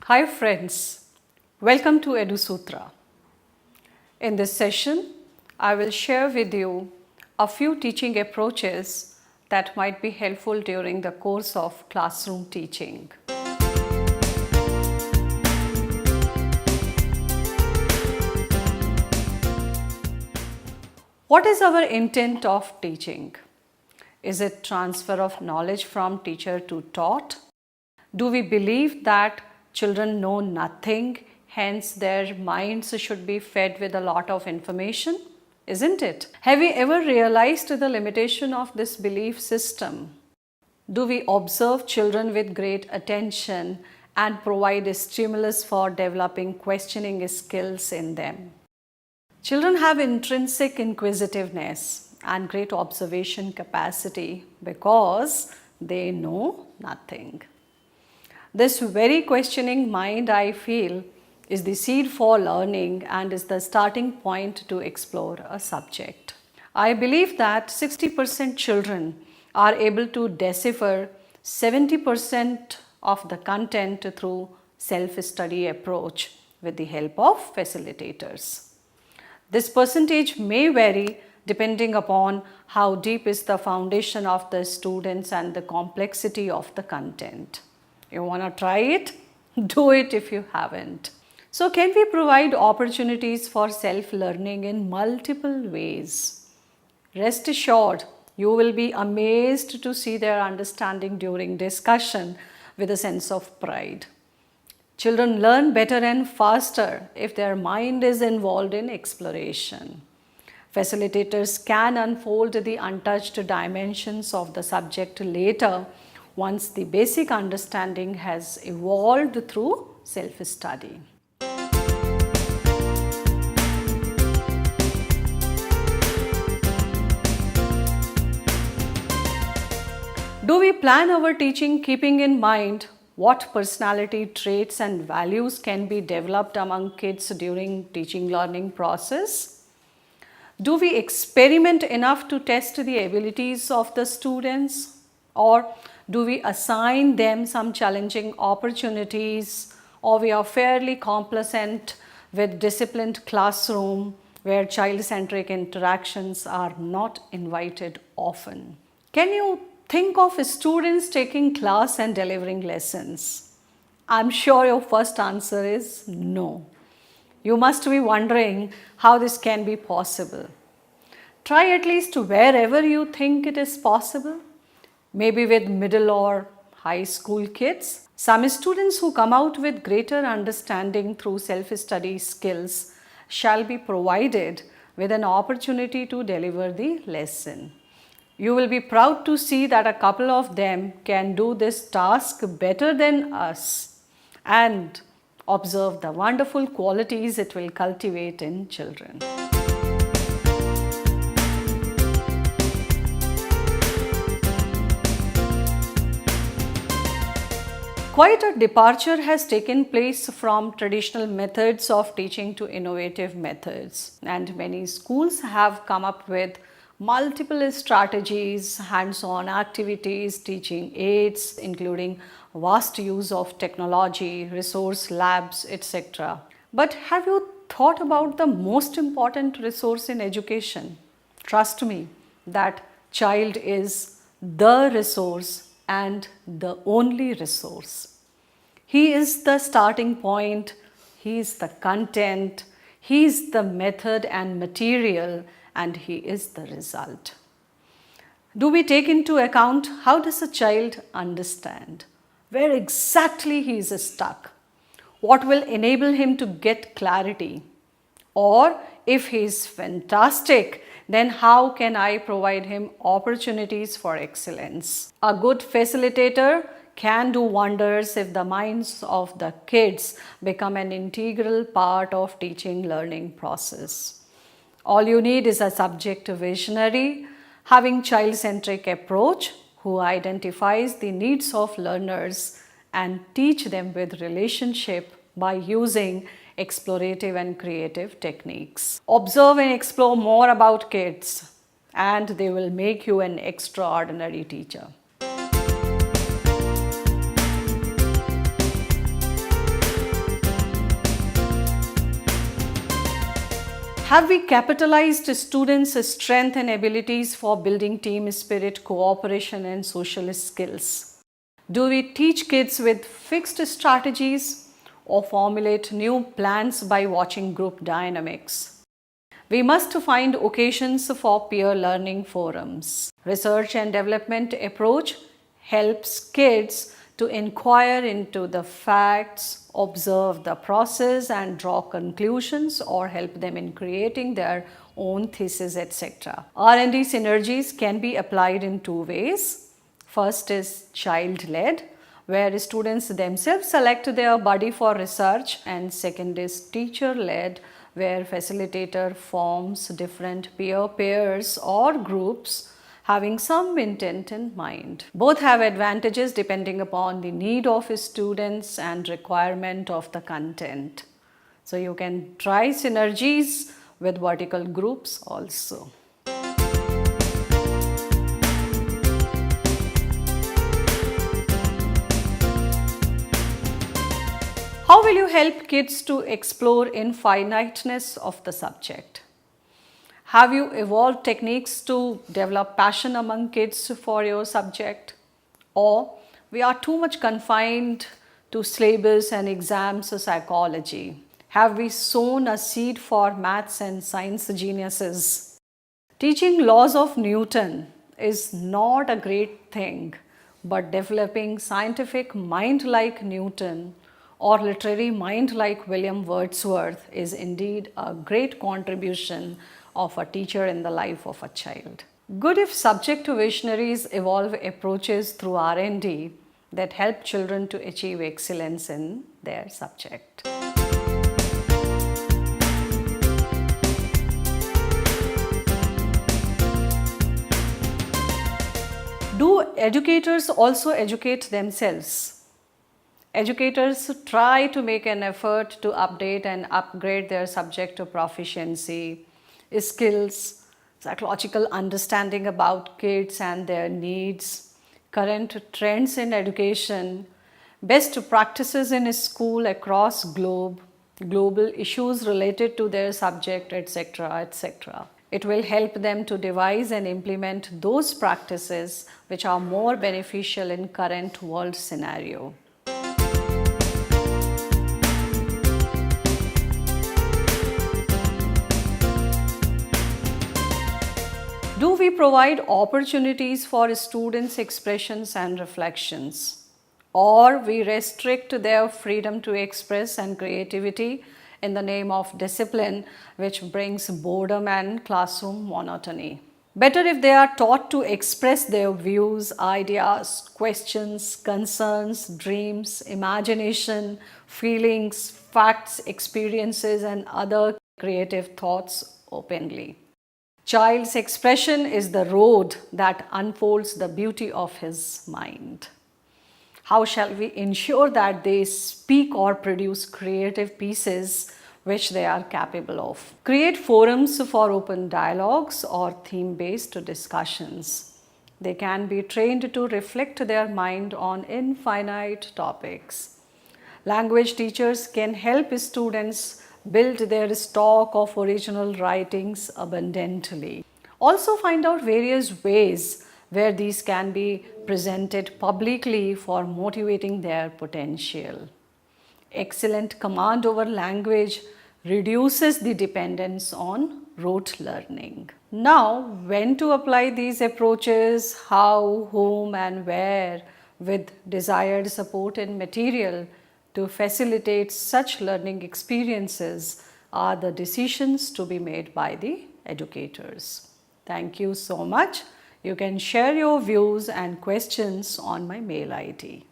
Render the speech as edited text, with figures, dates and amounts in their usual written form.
Hi friends, welcome to EduSutra. In this session, I will share with you a few teaching approaches that might be helpful during the course of classroom teaching. What is our intent of teaching? Is it transfer of knowledge from teacher to taught? Do we believe that children know nothing, hence their minds should be fed with a lot of information? Isn't it? Have we ever realized the limitation of this belief system? Do we observe children with great attention and provide a stimulus for developing questioning skills in them? Children have intrinsic inquisitiveness and great observation capacity because they know nothing. This very questioning mind, I feel, is the seed for learning and is the starting point to explore a subject. I believe that 60% children are able to decipher 70% of the content through self-study approach with the help of facilitators. This percentage may vary depending upon how deep is the foundation of the students and the complexity of the content. You want to try it? Do it if you haven't. So can we provide opportunities for self-learning in multiple ways? Rest assured, you will be amazed to see their understanding during discussion with a sense of pride. Children learn better and faster if their mind is involved in exploration. Facilitators can unfold the untouched dimensions of the subject later once the basic understanding has evolved through self-study. Do we plan our teaching keeping in mind what personality traits and values can be developed among kids during teaching learning process? Do we experiment enough to test the abilities of the students? Or do we assign them some challenging opportunities, or we are fairly complacent with disciplined classroom where child-centric interactions are not invited often? Can you think of students taking class and delivering lessons? I'm sure your first answer is no. You must be wondering how this can be possible. Try at least wherever you think it is possible. Maybe with middle or high school kids. Some students who come out with greater understanding through self-study skills shall be provided with an opportunity to deliver the lesson. You will be proud to see that a couple of them can do this task better than us and observe the wonderful qualities it will cultivate in children. Quite a departure has taken place from traditional methods of teaching to innovative methods, and many schools have come up with multiple strategies, hands-on activities, teaching aids, including vast use of technology, resource labs, etc. But have you thought about the most important resource in education? Trust me, that child is the resource and the only resource. He is the starting point, he is the content, he is the method and material, and he is the result. Do we take into account how does a child understand? Where exactly he is stuck? What will enable him to get clarity? Or if he is fantastic, then how can I provide him opportunities for excellence? A good facilitator can do wonders if the minds of the kids become an integral part of teaching learning process. All you need is a subject visionary having child-centric approach who identifies the needs of learners and teach them with relationship by using explorative and creative techniques. Observe and explore more about kids and they will make you an extraordinary teacher. Have we capitalized students' strengths and abilities for building team spirit, cooperation, and social skills? Do we teach kids with fixed strategies or formulate new plans by watching group dynamics? We must find occasions for peer learning forums. Research and development approach helps kids to inquire into the facts, observe the process and draw conclusions, or help them in creating their own thesis, etc. R&D synergies can be applied in two ways. First is child-led, where students themselves select their body for research, and second is teacher-led, where facilitator forms different peer pairs or groups having some intent in mind. Both have advantages depending upon the need of students and requirement of the content. So you can try synergies with vertical groups also. How will you help kids to explore infiniteness of the subject? Have you evolved techniques to develop passion among kids for your subject? Or we are too much confined to syllabus and exams or psychology? Have we sown a seed for maths and science geniuses? Teaching laws of Newton is not a great thing, but developing scientific mind like Newton or literary mind like William Wordsworth is indeed a great contribution of a teacher in the life of a child. Good if subject visionaries evolve approaches through R&D that help children to achieve excellence in their subject. Do educators also educate themselves? Educators try to make an effort to update and upgrade their subject proficiency, skills, psychological understanding about kids and their needs, current trends in education, best practices in school across global issues related to their subject, etc., etc. It will help them to devise and implement those practices which are more beneficial in current world scenario. Do we provide opportunities for students' expressions and reflections? Or we restrict their freedom to express and creativity in the name of discipline, which brings boredom and classroom monotony? Better if they are taught to express their views, ideas, questions, concerns, dreams, imagination, feelings, facts, experiences, and other creative thoughts openly. Child's expression is the road that unfolds the beauty of his mind. How shall we ensure that they speak or produce creative pieces which they are capable of? Create forums for open dialogues or theme-based discussions. They can be trained to reflect their mind on infinite topics. Language teachers can help students build their stock of original writings abundantly. Also find out various ways where these can be presented publicly for motivating their potential. Excellent command over language reduces the dependence on rote learning. Now, when to apply these approaches, how, whom, and where with desired support and material to facilitate such learning experiences are the decisions to be made by the educators. Thank you so much. You can share your views and questions on my mail ID.